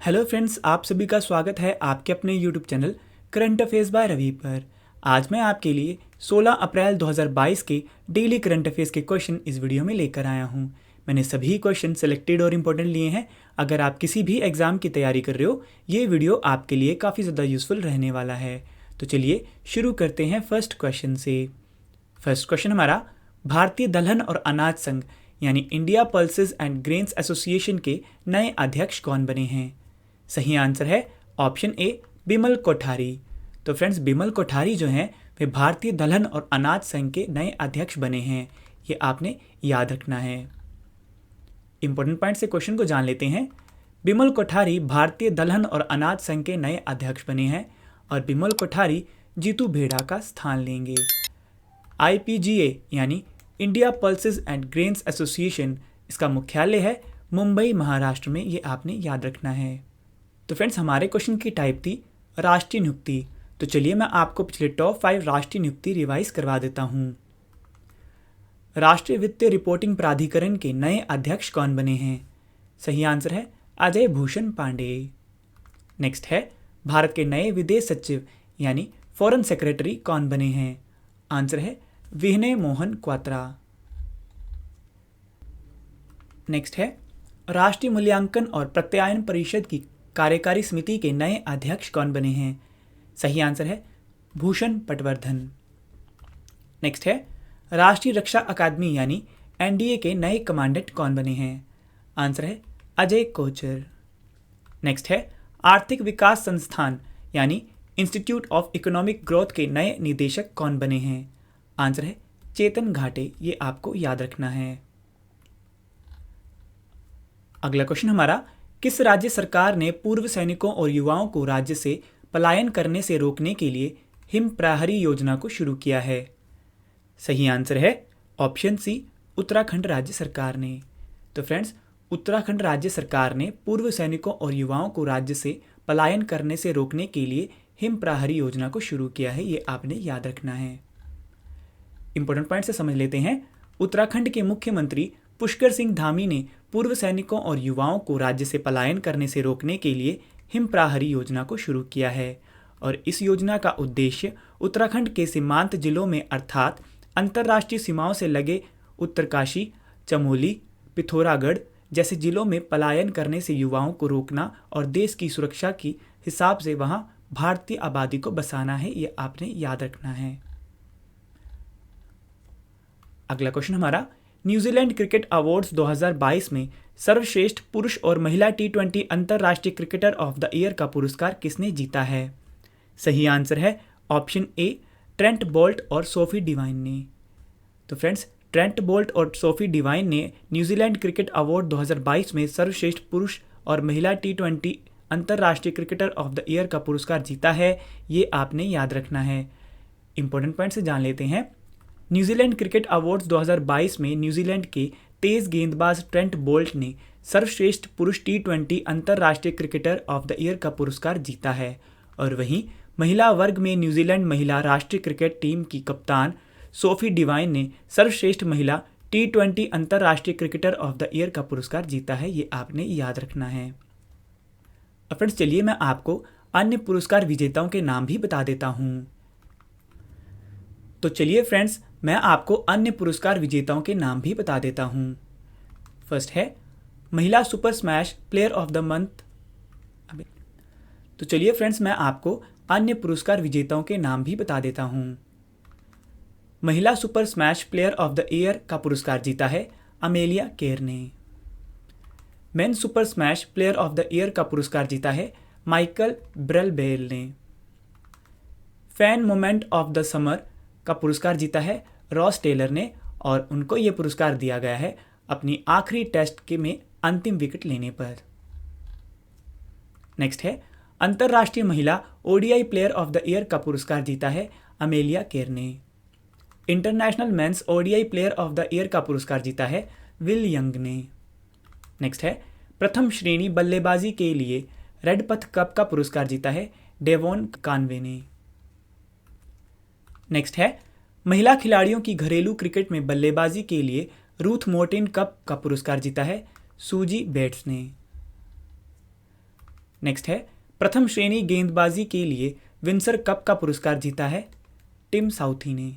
Hello friends, आप सभी का स्वागत है आपके अपने YouTube channel current affairs by Ravi पर। आज मैं आपके लिए 16 अप्रैल 2022 के डेली करंट अफेयर्स के क्वेश्चन इस वीडियो में लेकर आया हूं। मैंने सभी क्वेश्चन सेलेक्टेड और इम्पोर्टेंट लिए हैं। अगर आप किसी भी एग्जाम की तैयारी कर रहे हो, ये वीडियो आपके लिए काफ़ी ज़्यादा यूजफुल रहने वाला है। तो चलिए शुरू करते हैं फर्स्ट क्वेश्चन से। फर्स्ट क्वेश्चन हमारा, भारतीय दलहन और अनाज संघ यानी India pulses and grains association के नए अध्यक्ष कौन बने हैं? सही आंसर है ऑप्शन ए, बिमल कोठारी। तो फ्रेंड्स, बिमल कोठारी जो हैं वे भारतीय दलहन और अनाज संघ के नए अध्यक्ष बने हैं। ये आपने याद रखना है। इंपॉर्टेंट पॉइंट से क्वेश्चन को जान लेते हैं। बिमल कोठारी भारतीय दलहन और अनाज संघ के नए अध्यक्ष बने हैं और बिमल कोठारी जीतू भेड़ा का स्थान लेंगे। IPGA यानी India pulses and grains association, इसका मुख्यालय है मुंबई, महाराष्ट्र में। ये आपने याद रखना है। तो फ्रेंड्स, हमारे क्वेश्चन की टाइप थी राष्ट्रीय नियुक्ति। तो चलिए मैं आपको पिछले टॉप 5 राष्ट्रीय नियुक्ति रिवाइज करवा देता हूं। राष्ट्रीय वित्तीय रिपोर्टिंग प्राधिकरण के नए अध्यक्ष कौन बने हैं? सही आंसर है अजय भूषण पांडे। नेक्स्ट है, भारत के नए विदेश सचिव यानी फॉरेन सेक्रेटरी कौन बने हैं? आंसर है विनय मोहन क्वात्रा। नेक्स्ट है, राष्ट्रीय मूल्यांकन और प्रत्यायन परिषद की कार्यकारी समिति के नए अध्यक्ष कौन बने हैं? सही आंसर है भूषण पटवर्धन। नेक्स्ट है, राष्ट्रीय रक्षा अकादमी यानी NDA के नए कमांडेंट कौन बने हैं? आंसर है अजय कोचर। नेक्स्ट है, आर्थिक विकास संस्थान यानी इंस्टीट्यूट ऑफ इकोनॉमिक ग्रोथ के नए निदेशक कौन बने हैं? आंसर है चेतन घाटे। ये आपको याद रखना है। अगला क्वेश्चन हमारा, किस राज्य सरकार ने पूर्व सैनिकों और युवाओं को राज्य से पलायन करने से रोकने के लिए हिम प्रहरी योजना को शुरू किया है? सही आंसर है ऑप्शन सी, उत्तराखंड राज्य सरकार ने। तो फ्रेंड्स, उत्तराखंड राज्य सरकार ने पूर्व सैनिकों और युवाओं को राज्य से पलायन करने से रोकने के लिए हिम प्रहरी योजना को शुरू किया है। ये आपने याद रखना है। इंपॉर्टेंट पॉइंट से समझ लेते हैं। उत्तराखंड के मुख्यमंत्री पुष्कर सिंह धामी ने पूर्व सैनिकों और युवाओं को राज्य से पलायन करने से रोकने के लिए हिम प्रहरी योजना को शुरू किया है और इस योजना का उद्देश्य उत्तराखंड के सीमांत जिलों में अर्थात अंतर्राष्ट्रीय सीमाओं से लगे उत्तरकाशी, चमोली, पिथौरागढ़ जैसे जिलों में पलायन करने से युवाओं को रोकना और देश की सुरक्षा की हिसाब से वहां भारतीय आबादी को बसाना है। ये आपने याद रखना है। अगला क्वेश्चन हमारा, न्यूजीलैंड क्रिकेट अवार्ड्स 2022 में सर्वश्रेष्ठ पुरुष और महिला T20 अंतर्राष्ट्रीय क्रिकेटर ऑफ द ईयर का पुरस्कार किसने जीता है? सही आंसर है ऑप्शन ए, ट्रेंट बोल्ट और सोफी डिवाइन ने। तो फ्रेंड्स, ट्रेंट बोल्ट और सोफी डिवाइन ने न्यूजीलैंड क्रिकेट अवार्ड 2022 में सर्वश्रेष्ठ पुरुष और महिला T20 अंतर्राष्ट्रीय क्रिकेटर ऑफ द ईयर का पुरस्कार जीता है। ये आपने याद रखना है। इंपॉर्टेंट पॉइंट से जान लेते हैं। न्यूजीलैंड क्रिकेट अवार्ड्स 2022 में न्यूजीलैंड के तेज गेंदबाज ट्रेंट बोल्ट ने सर्वश्रेष्ठ पुरुष T20 अंतर्राष्ट्रीय क्रिकेटर ऑफ द ईयर का पुरस्कार जीता है और वहीं महिला वर्ग में न्यूजीलैंड महिला राष्ट्रीय क्रिकेट टीम की कप्तान सोफी डिवाइन ने सर्वश्रेष्ठ महिला T20 अंतर्राष्ट्रीय क्रिकेटर ऑफ द ईयर का पुरस्कार जीता है। ये आपने याद रखना है। अब फ्रेंड्स, चलिए मैं आपको अन्य पुरस्कार विजेताओं के नाम भी बता देता हूँ। तो चलिए फ्रेंड्स, मैं आपको अन्य पुरस्कार विजेताओं के नाम भी बता देता हूँ। फर्स्ट है महिला super smash player of the month. तो चलिए फ्रेंड्स, मैं आपको अन्य पुरस्कार विजेताओं के नाम भी बता देता हूँ। महिला super smash player of the year का पुरस्कार जीता है अमेलिया केर ने। Main super smash player of the year का पुरस्कार जीता है माइकल ब्रेलबेल ने। Fan moment of the summer का पुरस्कार जीता है रॉस टेलर ने और उनको ये पुरस्कार दिया गया है अपनी आखिरी टेस्ट के में अंतिम विकेट लेने पर। नेक्स्ट है, अंतर्राष्ट्रीय महिला ODI player of the year का पुरस्कार जीता है अमेलिया केर ने। International men's ODI player of the year का पुरस्कार जीता है विल यंग ने। नेक्स्ट है, प्रथम श्रेणी बल्लेबाजी के लिए रेड पथ कप का पुरस्कार जीता है डेवोन कानवे ने। नेक्स्ट है, महिला खिलाड़ियों की घरेलू क्रिकेट में बल्लेबाजी के लिए रूथ मोर्टिन कप का पुरस्कार जीता है सूजी बेट्स ने। नेक्स्ट है प्रथम श्रेणी गेंदबाजी के लिए विंसर कप का पुरस्कार जीता है टिम साउथी ने।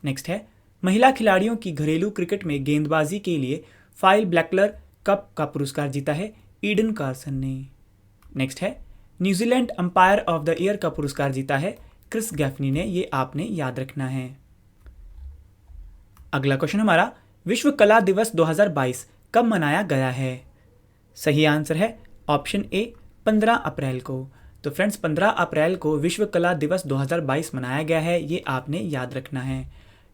नेक्स्ट है महिला खिलाड़ियों की घरेलू क्रिकेट में गेंदबाजी के लिए फाइल ब्लैकलर कप का पुरस्कार जीता है ईडन कार्सन ने। नेक्स्ट है New Zealand umpire of the year का पुरस्कार जीता है क्रिस गैफनी ने। ये आपने याद रखना है। अगला क्वेश्चन हमारा विश्व कला दिवस 2022 कब मनाया गया है? सही आंसर है ऑप्शन ए 15 अप्रैल को। तो फ्रेंड्स 15 अप्रैल को विश्व कला दिवस 2022 मनाया गया है, ये आपने याद रखना है।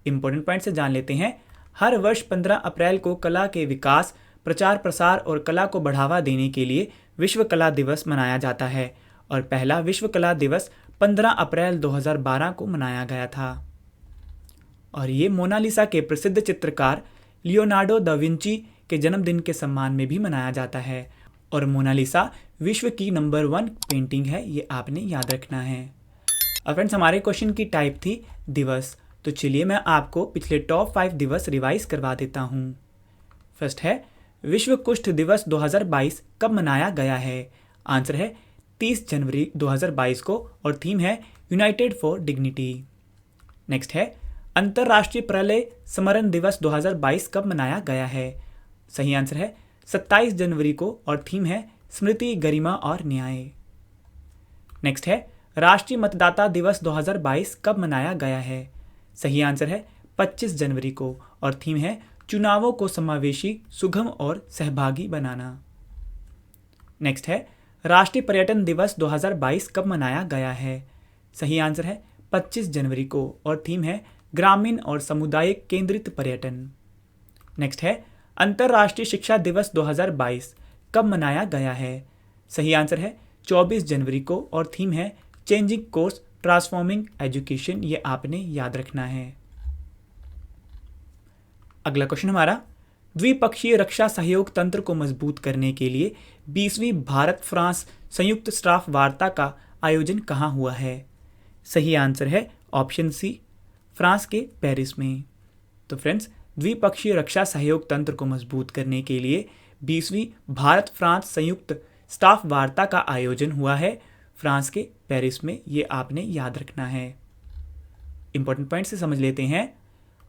इंपॉर्टेंट पॉइंट से जान लेते हैं। हर वर्ष 15 अप्रैल को कला के विकास, प्रचार प्रसार और कला को बढ़ावा देने के लिए विश्व कला दिवस मनाया जाता है और पहला विश्व कला दिवस 15 अप्रैल 2012 को मनाया गया था। और ये मोनालिसा के प्रसिद्ध चित्रकार लियोनार्डो दा विंची के जन्मदिन के सम्मान में भी मनाया जाता है और मोनालिसा विश्व की नंबर 1 पेंटिंग है, ये आपने याद रखना है। और फ्रेंड्स हमारे क्वेश्चन की टाइप थी दिवस, तो चलिए मैं आपको पिछले टॉप 5 दिवस रिवाइज करवा देता हूँ। फर्स्ट है विश्व कुष्ठ दिवस 2022 कब मनाया गया है? आंसर है 30 जनवरी 2022 को और थीम है यूनाइटेड फॉर डिग्निटी। नेक्स्ट है अंतर्राष्ट्रीय प्रलय स्मरण दिवस 2022 कब मनाया गया है? सही आंसर है 27 जनवरी को और थीम है स्मृति, गरिमा और न्याय। नेक्स्ट है राष्ट्रीय मतदाता दिवस 2022 कब मनाया गया है? सही आंसर है 25 जनवरी को और थीम है चुनावों को समावेशी, सुगम और सहभागी बनाना। नेक्स्ट है राष्ट्रीय पर्यटन दिवस 2022 कब मनाया गया है? सही आंसर है 25 जनवरी को और थीम है ग्रामीण और सामुदायिक केंद्रित पर्यटन। नेक्स्ट है अंतर्राष्ट्रीय शिक्षा दिवस 2022 कब मनाया गया है? सही आंसर है 24 जनवरी को और थीम है चेंजिंग कोर्स, ट्रांसफॉर्मिंग एजुकेशन। ये आपने याद रखना है। अगला क्वेश्चन हमारा द्विपक्षीय रक्षा सहयोग तंत्र को मजबूत करने के लिए 20वीं भारत फ्रांस संयुक्त स्टाफ वार्ता का आयोजन कहाँ हुआ है? सही आंसर है ऑप्शन सी फ्रांस के पेरिस में। तो फ्रेंड्स द्विपक्षीय रक्षा सहयोग तंत्र को मजबूत करने के लिए 20वीं भारत फ्रांस संयुक्त स्टाफ वार्ता का आयोजन हुआ है फ्रांस के पेरिस में, ये आपने याद रखना है। इंपॉर्टेंट पॉइंट से समझ लेते हैं।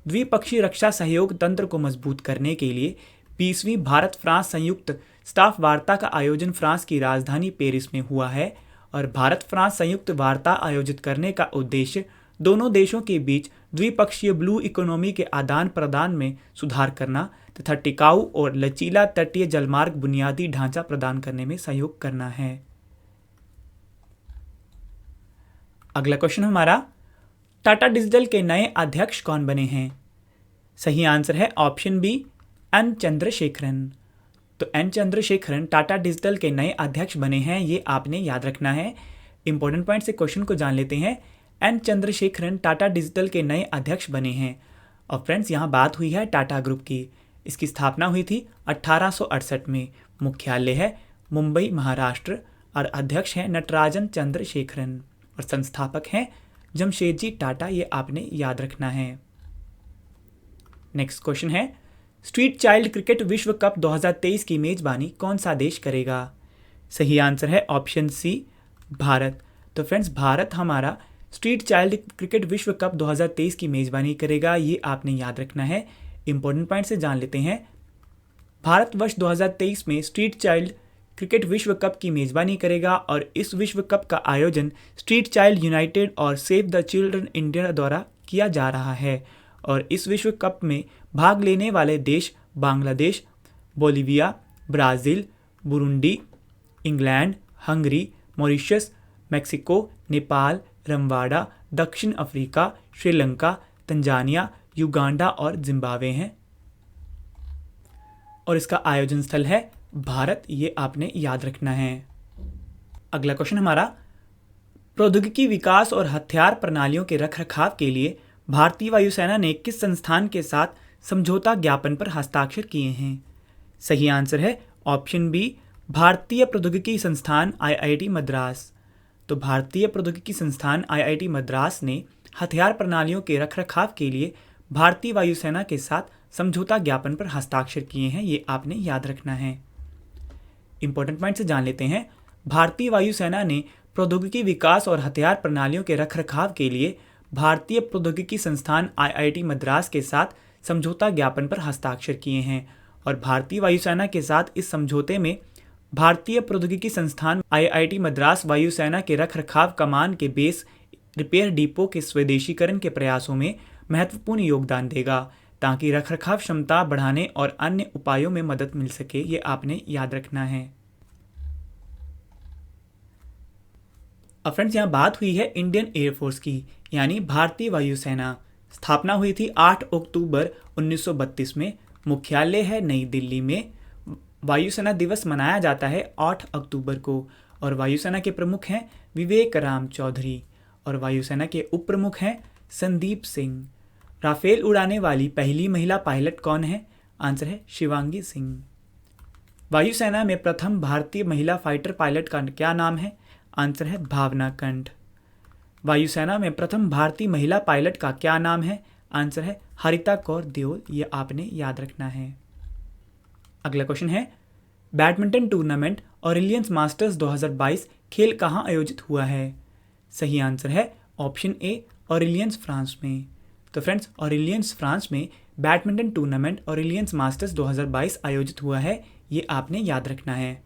द्विपक्षीय रक्षा सहयोग तंत्र को मजबूत करने के लिए 20वीं भारत फ्रांस संयुक्त स्टाफ वार्ता का आयोजन फ्रांस की राजधानी पेरिस में हुआ है और भारत फ्रांस संयुक्त वार्ता आयोजित करने का उद्देश्य दोनों देशों के बीच द्विपक्षीय ब्लू इकोनॉमी के आदान प्रदान में सुधार करना तथा टिकाऊ और लचीला तटीय जलमार्ग बुनियादी ढांचा प्रदान करने में सहयोग करना है। अगला क्वेश्चन हमारा टाटा डिजिटल के नए अध्यक्ष कौन बने हैं? सही आंसर है ऑप्शन बी एन चंद्रशेखरन। तो एन चंद्रशेखरन टाटा डिजिटल के नए अध्यक्ष बने हैं, ये आपने याद रखना है। इंपॉर्टेंट पॉइंट से क्वेश्चन को जान लेते हैं। एन चंद्रशेखरन टाटा डिजिटल के नए अध्यक्ष बने हैं और फ्रेंड्स यहाँ बात हुई है टाटा ग्रुप की। इसकी स्थापना हुई थी 1868 में। मुख्यालय है मुंबई, महाराष्ट्र और अध्यक्ष हैं नटराजन चंद्रशेखरन और संस्थापक हैं जमशेदजी टाटा। ये आपने याद रखना है। नेक्स्ट क्वेश्चन है स्ट्रीट चाइल्ड क्रिकेट विश्व कप 2023 की मेजबानी कौन सा देश करेगा? सही आंसर है ऑप्शन सी भारत। तो फ्रेंड्स भारत हमारा स्ट्रीट चाइल्ड क्रिकेट विश्व कप 2023 की मेजबानी करेगा, ये आपने याद रखना है। इंपॉर्टेंट पॉइंट से जान लेते हैं। भारत वर्ष 2023 में स्ट्रीट चाइल्ड क्रिकेट विश्व कप की मेजबानी करेगा और इस विश्व कप का आयोजन स्ट्रीट चाइल्ड यूनाइटेड और सेव द चिल्ड्रन इंडिया द्वारा किया जा रहा है और इस विश्व कप में भाग लेने वाले देश Bangladesh, Bolivia, Brazil, Burundi, England, Hungary, Mauritius, Mexico, Nepal, Rwanda, दक्षिण अफ्रीका, श्रीलंका, तंजानिया, युगांडा और जिम्बाब्वे हैं और इसका आयोजन स्थल है भारत। ये आपने याद रखना है। अगला क्वेश्चन हमारा प्रौद्योगिकी विकास और हथियार प्रणालियों के रखरखाव के लिए भारतीय वायुसेना ने किस संस्थान के साथ समझौता ज्ञापन पर हस्ताक्षर किए हैं? सही आंसर है ऑप्शन बी भारतीय प्रौद्योगिकी संस्थान IIT मद्रास। तो भारतीय प्रौद्योगिकी संस्थान IIT मद्रास ने हथियार प्रणालियों के रखरखाव के लिए भारतीय वायुसेना के साथ समझौता ज्ञापन पर हस्ताक्षर किए हैं, ये आपने याद रखना है। इंपॉर्टेंट पॉइंट से जान लेते हैं। भारतीय वायुसेना ने प्रौद्योगिकी विकास और हथियार प्रणालियों के रखरखाव के लिए भारतीय प्रौद्योगिकी संस्थान आईआईटी मद्रास के साथ समझौता ज्ञापन पर हस्ताक्षर किए हैं और भारतीय वायुसेना के साथ इस समझौते में भारतीय प्रौद्योगिकी संस्थान आईआईटी मद्रास वायुसेना के रखरखाव कमान के बेस रिपेयर डिपो के स्वदेशीकरण के प्रयासों में महत्वपूर्ण योगदान देगा ताकि रखरखाव क्षमता बढ़ाने और अन्य उपायों में मदद मिल सके। ये आपने याद रखना है। अब फ्रेंड्स यहाँ बात हुई है इंडियन एयरफोर्स की, यानी भारतीय वायुसेना। स्थापना हुई थी 8 अक्टूबर 1932 में। मुख्यालय है नई दिल्ली में। वायुसेना दिवस मनाया जाता है 8 अक्टूबर को और वायुसेना के प्रमुख हैं विवेक राम चौधरी और वायुसेना के उप प्रमुख हैं संदीप सिंह। राफेल उड़ाने वाली पहली महिला पायलट कौन है? आंसर है शिवांगी सिंह। वायुसेना में प्रथम भारतीय महिला फाइटर पायलट का क्या नाम है? आंसर है भावना कंठ। वायुसेना में प्रथम भारतीय महिला पायलट का क्या नाम है? आंसर है हरिता कौर देओल। ये आपने याद रखना है। अगला क्वेश्चन है, बैडमिंटन टूर्नामेंट ऑरेलियंस मास्टर्स 2022 खेल कहाँ आयोजित हुआ है? सही आंसर है ऑप्शन ए ऑरेलियंस फ्रांस में। तो फ्रेंड्स ऑरेलियंस फ्रांस में बैडमिंटन टूर्नामेंट ऑरेलियंस मास्टर्स 2022 आयोजित हुआ है। ये आपने याद रखना है।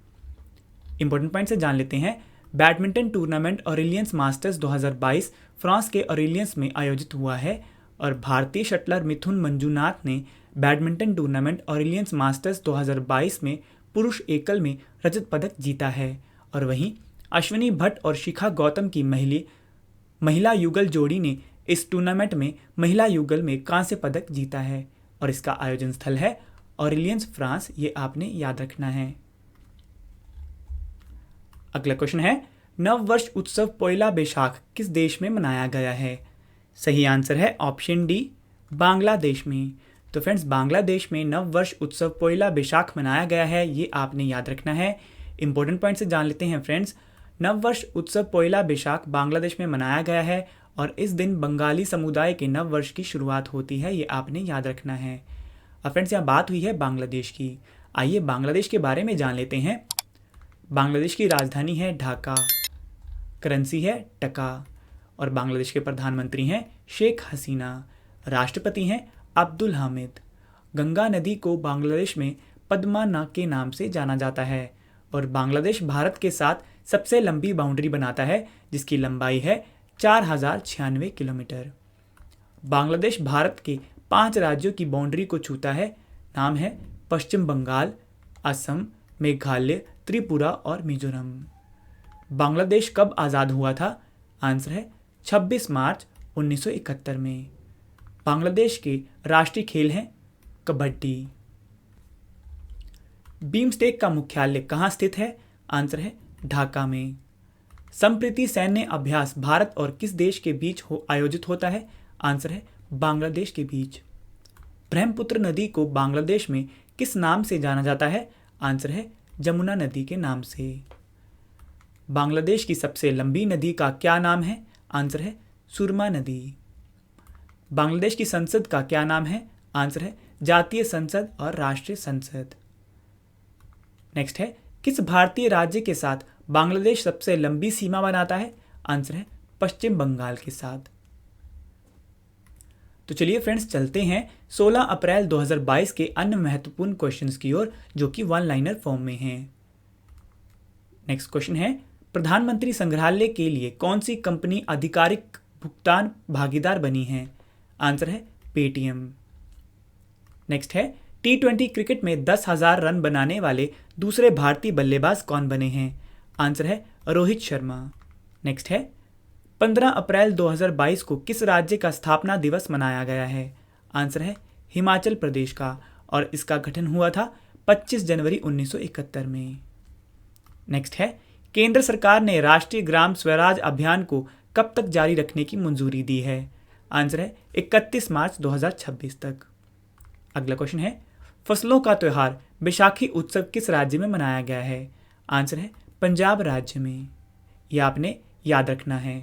इंपॉर्टेंट पॉइंट से जान लेते हैं। बैडमिंटन टूर्नामेंट ऑरेलियंस मास्टर्स 2022 फ्रांस के ऑरेलियंस में आयोजित हुआ है और भारतीय शटलर मिथुन मंजूनाथ ने बैडमिंटन टूर्नामेंट ऑरेलियंस मास्टर्स 2022 में पुरुष एकल में रजत पदक जीता है और वहीं अश्विनी भट्ट और शिखा गौतम की महिला युगल जोड़ी ने इस टूर्नामेंट में महिला युगल में कांस्य पदक जीता है और इसका आयोजन स्थल है ऑरेलियंस फ्रांस। ये आपने याद रखना है। अगला क्वेश्चन है, नव वर्ष उत्सव पोइला बैसाख किस देश में मनाया गया है? सही आंसर है ऑप्शन डी बांग्लादेश में। तो फ्रेंड्स बांग्लादेश में नव वर्ष उत्सव पोइला बैसाख मनाया गया है। ये आपने याद रखना है। इंपॉर्टेंट पॉइंट से जान लेते हैं फ्रेंड्स। नव वर्ष उत्सव पोइला बैसाख बांग्लादेश में मनाया गया है और इस दिन बंगाली समुदाय के नव वर्ष की शुरुआत होती है। ये आपने याद रखना है। अब फ्रेंड्स यहाँ बात हुई है बांग्लादेश की। आइए बांग्लादेश के बारे में जान लेते हैं। बांग्लादेश की राजधानी है ढाका, करेंसी है टका और बांग्लादेश के प्रधानमंत्री हैं शेख हसीना। राष्ट्रपति हैं अब्दुल हामिद। गंगा नदी को बांग्लादेश में पद्मा के नाम से जाना जाता है और बांग्लादेश भारत के साथ सबसे लंबी बाउंड्री बनाता है जिसकी लंबाई है 4096 किलोमीटर। बांग्लादेश भारत के 5 राज्यों की बाउंड्री को छूता है। नाम है पश्चिम बंगाल, असम, मेघालय, त्रिपुरा और मिजोरम। बांग्लादेश कब आज़ाद हुआ था? आंसर है 26 मार्च 1971 में। बांग्लादेश के राष्ट्रीय खेल हैं कबड्डी। बीमस्टेक का मुख्यालय कहाँ स्थित है? आंसर है ढाका में। संप्रीति सैन्य अभ्यास भारत और किस देश के बीच आयोजित होता है? आंसर है बांग्लादेश के बीच। ब्रह्मपुत्र नदी को बांग्लादेश में किस नाम से जाना जाता है? आंसर है जमुना नदी के नाम से। बांग्लादेश की सबसे लंबी नदी का क्या नाम है? आंसर है सुरमा नदी। बांग्लादेश की संसद का क्या नाम है? आंसर है जातीय संसद और राष्ट्रीय संसद। नेक्स्ट है, किस भारतीय राज्य के साथ बांग्लादेश सबसे लंबी सीमा बनाता है? आंसर है पश्चिम बंगाल के साथ। तो चलिए फ्रेंड्स चलते हैं 16 अप्रैल 2022 के अन्य महत्वपूर्ण क्वेश्चंस की ओर जो कि वन लाइनर फॉर्म में हैं। नेक्स्ट क्वेश्चन है, प्रधानमंत्री संग्रहालय के लिए कौन सी कंपनी आधिकारिक भुगतान भागीदार बनी है? आंसर है पेटीएम। नेक्स्ट है, T20 क्रिकेट में 10,000 रन बनाने वाले दूसरे भारतीय बल्लेबाज कौन बने हैं? आंसर है रोहित शर्मा। नेक्स्ट है, 15 अप्रैल 2022 को किस राज्य का स्थापना दिवस मनाया गया है? आंसर है हिमाचल प्रदेश का और इसका गठन हुआ था 25 जनवरी 1971 में। नेक्स्ट है, केंद्र सरकार ने राष्ट्रीय ग्राम स्वराज अभियान को कब तक जारी रखने की मंजूरी दी है? आंसर है 31 मार्च 2026 तक। अगला क्वेश्चन है, फसलों का त्यौहार बैसाखी उत्सव किस राज्य में मनाया गया है? आंसर है पंजाब राज्य में। यह आपने याद रखना है।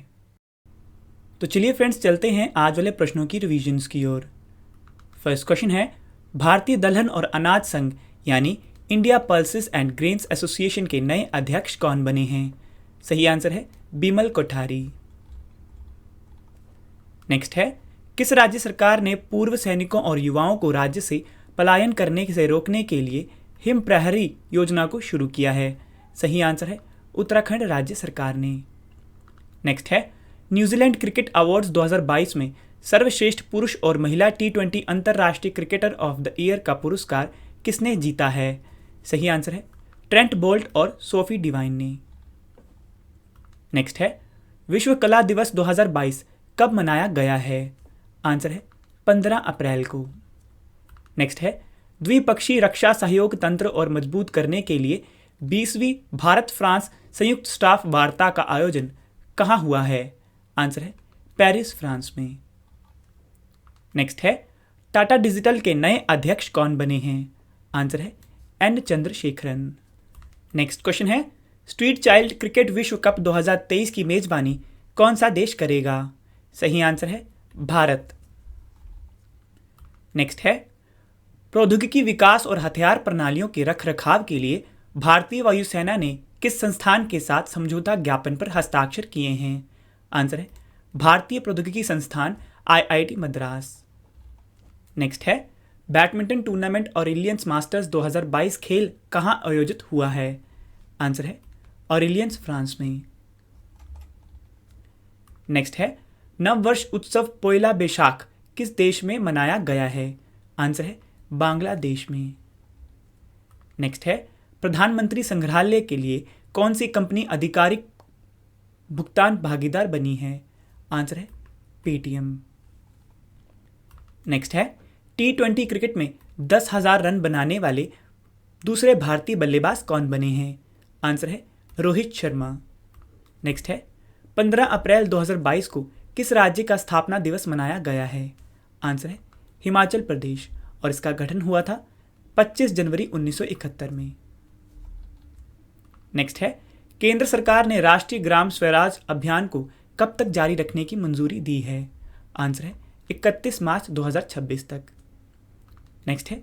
तो चलिए फ्रेंड्स चलते हैं आज वाले प्रश्नों की रिवीजन्स की ओर। फर्स्ट क्वेश्चन है, भारतीय दलहन और अनाज संघ यानी India pulses and grains association के नए अध्यक्ष कौन बने हैं? सही आंसर है बिमल कोठारी। नेक्स्ट है, किस राज्य सरकार ने पूर्व सैनिकों और युवाओं को राज्य से पलायन करने से रोकने के लिए हिम प्रहरी योजना को शुरू किया है? सही आंसर है उत्तराखंड राज्य सरकार ने। नेक्स्ट है, न्यूजीलैंड क्रिकेट अवार्ड्स 2022 में सर्वश्रेष्ठ पुरुष और महिला T20 अंतर्राष्ट्रीय क्रिकेटर ऑफ द ईयर का पुरस्कार किसने जीता है? सही आंसर है ट्रेंट बोल्ट और सोफी डिवाइन ने। नेक्स्ट है, विश्व कला दिवस 2022 कब मनाया गया है? आंसर है 15 अप्रैल को। नेक्स्ट है, द्विपक्षीय रक्षा सहयोग तंत्र और मजबूत करने के लिए 20वीं भारत फ्रांस संयुक्त स्टाफ वार्ता का आयोजन कहाँ हुआ है? आंसर है पेरिस, फ्रांस में। नेक्स्ट है, टाटा डिजिटल के नए अध्यक्ष कौन बने हैं? आंसर है एन चंद्रशेखरन। नेक्स्ट क्वेश्चन है, स्ट्रीट चाइल्ड क्रिकेट विश्व कप 2023 की मेजबानी कौन सा देश करेगा? सही आंसर है भारत। नेक्स्ट है, प्रौद्योगिकी विकास और हथियार प्रणालियों के रखरखाव के लिए भारतीय वायुसेना ने किस संस्थान के साथ समझौता ज्ञापन पर हस्ताक्षर किए हैं? आंसर है भारतीय प्रौद्योगिकी संस्थान IIT मद्रास। नेक्स्ट है, बैडमिंटन टूर्नामेंट ऑरेलियंस मास्टर्स 2022 खेल कहाँ आयोजित हुआ है? आंसर है ऑरेलियंस, फ्रांस में। नेक्स्ट है, नववर्ष उत्सव पोयला बैशाख किस देश में मनाया गया है? आंसर है बांग्लादेश में। नेक्स्ट है, प्रधानमंत्री संग्रहालय के लिए कौन सी कंपनी आधिकारिक भुगतान भागीदार बनी है? आंसर है पेटीएम। नेक्स्ट है, T20 क्रिकेट में 10,000 रन बनाने वाले दूसरे भारतीय बल्लेबाज कौन बने हैं? आंसर है रोहित शर्मा। नेक्स्ट है, 15 अप्रैल 2022 को किस राज्य का स्थापना दिवस मनाया गया है? आंसर है हिमाचल प्रदेश, और इसका गठन हुआ था 25 जनवरी 1971 में। नेक्स्ट है, केंद्र सरकार ने राष्ट्रीय ग्राम स्वराज अभियान को कब तक जारी रखने की मंजूरी दी है? आंसर है 31 मार्च 2026 तक। नेक्स्ट है,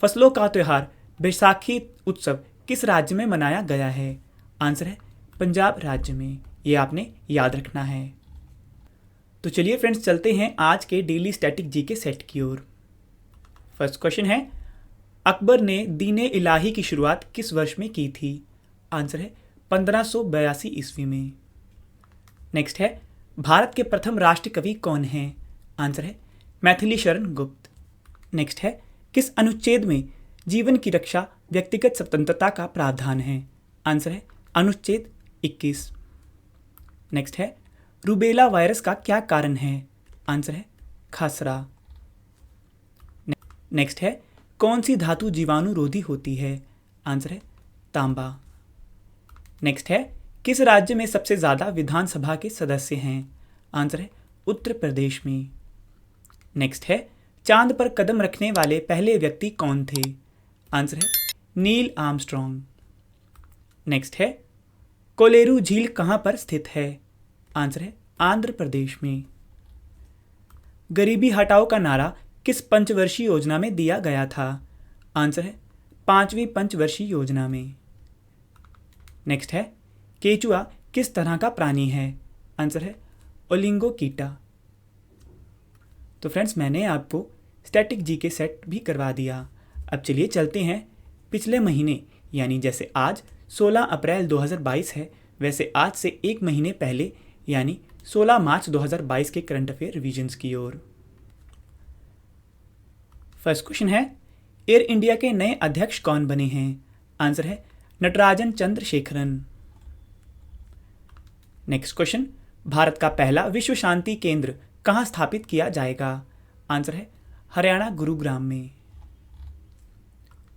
फसलों का त्यौहार बैसाखी उत्सव किस राज्य में मनाया गया है? आंसर है पंजाब राज्य में। ये आपने याद रखना है। तो चलिए फ्रेंड्स, चलते हैं आज के डेली स्टैटिक जी के सेट की ओर। फर्स्ट क्वेश्चन है, अकबर ने दीने इलाही की शुरुआत किस वर्ष में की थी? आंसर है 1582 ईस्वी में। नेक्स्ट है, भारत के प्रथम राष्ट्रीय कवि कौन हैं? आंसर है मैथिली शरण गुप्त। नेक्स्ट है, किस अनुच्छेद में जीवन की रक्षा व्यक्तिगत स्वतंत्रता का प्रावधान है? आंसर है अनुच्छेद 21। नेक्स्ट है, रूबेला वायरस का क्या कारण है? आंसर है खसरा। नेक्स्ट है, कौन सी धातु जीवाणुरोधी होती है? आंसर है तांबा। नेक्स्ट है, किस राज्य में सबसे ज़्यादा विधानसभा के सदस्य हैं? आंसर है उत्तर प्रदेश में। नेक्स्ट है, चांद पर कदम रखने वाले पहले व्यक्ति कौन थे? आंसर है नील आर्मस्ट्रॉन्ग। नेक्स्ट है, कोलेरू झील कहाँ पर स्थित है? आंसर है आंध्र प्रदेश में। गरीबी हटाओ का नारा किस पंचवर्षीय योजना में दिया गया था? आंसर है 5वीं पंचवर्षीय योजना में। नेक्स्ट है, केचुआ किस तरह का प्राणी है? आंसर है ओलिंगोकीटा। तो फ्रेंड्स, मैंने आपको स्टैटिक जी के सेट भी करवा दिया। अब चलिए चलते हैं पिछले महीने, यानी जैसे आज 16 अप्रैल 2022 है, वैसे आज से एक महीने पहले यानी 16 मार्च 2022 के करंट अफेयर रिविजन्स की ओर। फर्स्ट क्वेश्चन है, एयर इंडिया के नए अध्यक्ष कौन बने हैं? आंसर है नटराजन चंद्रशेखरन। नेक्स्ट क्वेश्चन, भारत का पहला विश्व शांति केंद्र कहाँ स्थापित किया जाएगा? आंसर है हरियाणा गुरुग्राम में।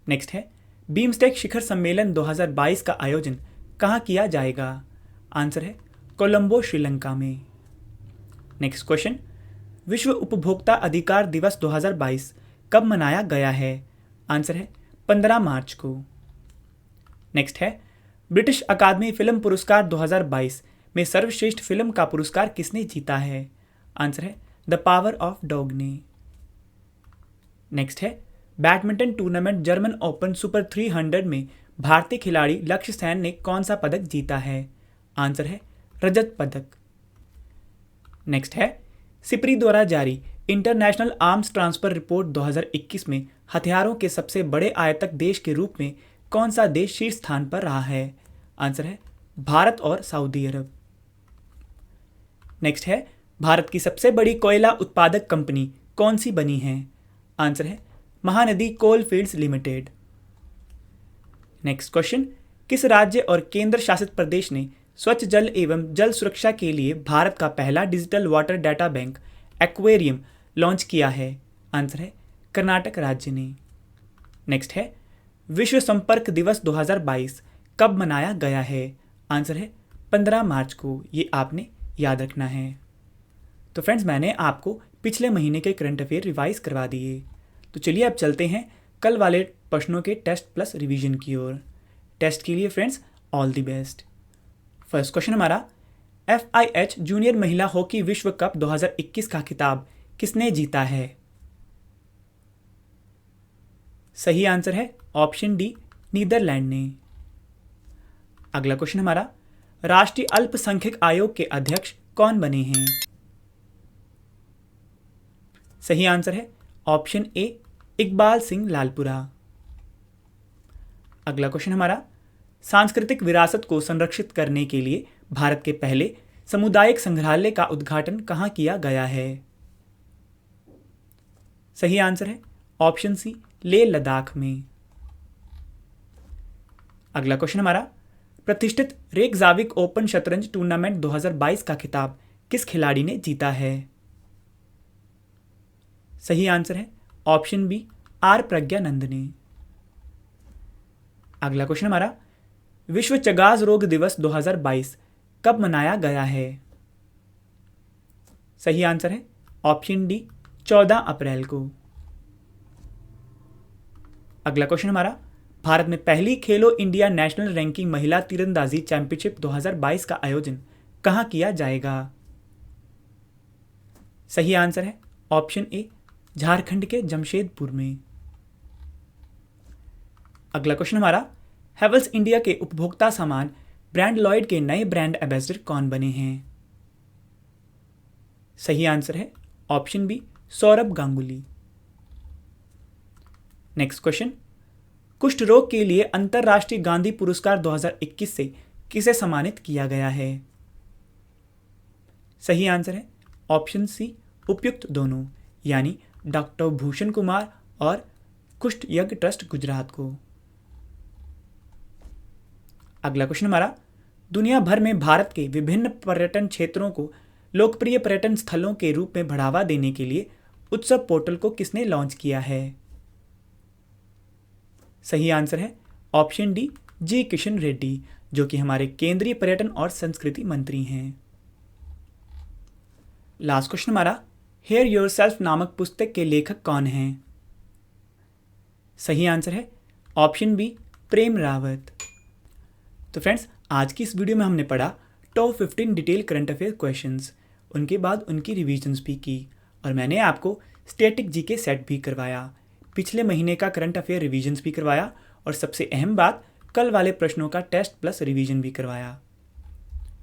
नेक्स्ट है, बीमस्टेक शिखर सम्मेलन 2022 का आयोजन कहाँ किया जाएगा? आंसर है कोलंबो, श्रीलंका में। नेक्स्ट क्वेश्चन, विश्व उपभोक्ता अधिकार दिवस 2022 कब मनाया गया है? आंसर है 15 मार्च को। नेक्स्ट है, ब्रिटिश अकादमी फिल्म पुरस्कार 2022 में सर्वश्रेष्ठ फिल्म का पुरस्कार किसने जीता है? आंसर है द पावर ऑफ डॉग ने। नेक्स्ट है, badminton tournament German open super 300 में भारतीय खिलाड़ी लक्ष्य सेन ने कौन सा पदक जीता है? आंसर है रजत पदक। नेक्स्ट है, सिप्री द्वारा जारी इंटरनेशनल आर्म्स ट्रांसफर रिपोर्ट 2021 में हथियारों के सबसे बड़े आयातक देश के रूप में कौन सा देश शीर्ष स्थान पर रहा है? आंसर है भारत और सऊदी अरब। नेक्स्ट है, भारत की सबसे बड़ी कोयला उत्पादक कंपनी कौन सी बनी है? आंसर है महानदी कोल फील्ड्स लिमिटेड। नेक्स्ट क्वेश्चन, किस राज्य और केंद्र शासित प्रदेश ने स्वच्छ जल एवं जल सुरक्षा के लिए भारत का पहला digital water data bank aquarium launch किया है? आंसर है कर्नाटक राज्य ने। नेक्स्ट है, विश्व संपर्क दिवस 2022 कब मनाया गया है? आंसर है 15 मार्च को। ये आपने याद रखना है। तो फ्रेंड्स, मैंने आपको पिछले महीने के करंट अफेयर रिवाइज करवा दिए। तो चलिए अब चलते हैं कल वाले प्रश्नों के टेस्ट प्लस रिवीजन की ओर। टेस्ट के लिए friends all the best. First question हमारा, FIH जूनियर महिला हॉकी विश्व कप 2021 का खिताब किसने जीता है? सही आंसर है ऑप्शन डी, नीदरलैंड ने। अगला क्वेश्चन हमारा, राष्ट्रीय अल्पसंख्यक आयोग के अध्यक्ष कौन बने हैं? सही आंसर है ऑप्शन ए, इकबाल सिंह लालपुरा। अगला क्वेश्चन हमारा, सांस्कृतिक विरासत को संरक्षित करने के लिए भारत के पहले सामुदायिक संग्रहालय का उद्घाटन कहाँ किया गया है? सही आंसर है ऑप्शन सी, लेह लद्दाख में। अगला क्वेश्चन हमारा, प्रतिष्ठित रेकजाविक ओपन शतरंज टूर्नामेंट 2022 का खिताब किस खिलाड़ी ने जीता है? सही आंसर है ऑप्शन बी, आर प्रज्ञानंद ने। अगला क्वेश्चन हमारा, विश्व चगास रोग दिवस 2022 कब मनाया गया है? सही आंसर है ऑप्शन डी, 14 अप्रैल को। अगला क्वेश्चन हमारा, भारत में पहली खेलो इंडिया नेशनल रैंकिंग महिला तीरंदाजी चैंपियनशिप 2022 का आयोजन कहां किया जाएगा? सही आंसर है ऑप्शन ए, झारखंड के जमशेदपुर में। अगला क्वेश्चन हमारा, हेवल्स इंडिया के उपभोक्ता सामान ब्रांड लॉयड के नए ब्रांड एम्बेसडर कौन बने हैं? सही आंसर है option B, Sourav Ganguly. Next question, कुष्ठ रोग के लिए अंतरराष्ट्रीय गांधी पुरस्कार 2021 से किसे सम्मानित किया गया है? सही आंसर है ऑप्शन सी, उपयुक्त दोनों, यानी डॉक्टर भूषण कुमार और कुष्ठ यज्ञ ट्रस्ट गुजरात को। अगला क्वेश्चन हमारा, दुनिया भर में भारत के विभिन्न पर्यटन क्षेत्रों को लोकप्रिय पर्यटन स्थलों के रूप में बढ़ावा देने के लिए उत्सव पोर्टल को किसने लॉन्च किया है? सही आंसर है ऑप्शन डी, जी किशन रेड्डी, जो कि हमारे केंद्रीय पर्यटन और संस्कृति मंत्री हैं। लास्ट क्वेश्चन हमारा, हेयर योरसेल्फ नामक पुस्तक के लेखक कौन हैं? सही आंसर है ऑप्शन बी, प्रेम रावत। तो फ्रेंड्स, आज की इस वीडियो में हमने पढ़ा top 15 detail current affair questions, उनके बाद उनकी रिवीजन्स भी की, और मैंने आपको स्टैटिक जीके सेट भी करवाया, पिछले महीने का करंट अफेयर रिवीजन्स भी करवाया, और सबसे अहम बात, कल वाले प्रश्नों का टेस्ट प्लस रिवीजन भी करवाया।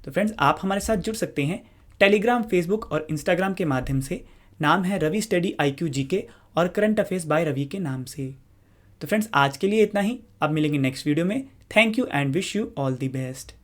तो फ्रेंड्स, आप हमारे साथ जुड़ सकते हैं टेलीग्राम, फेसबुक और इंस्टाग्राम के माध्यम से। नाम है रवि स्टडी IQ GK और करंट अफेयर्स बाय रवि के नाम से। तो फ्रेंड्स, आज के लिए इतना ही। अब मिलेंगे नेक्स्ट वीडियो में। Thank you and wish you all the best.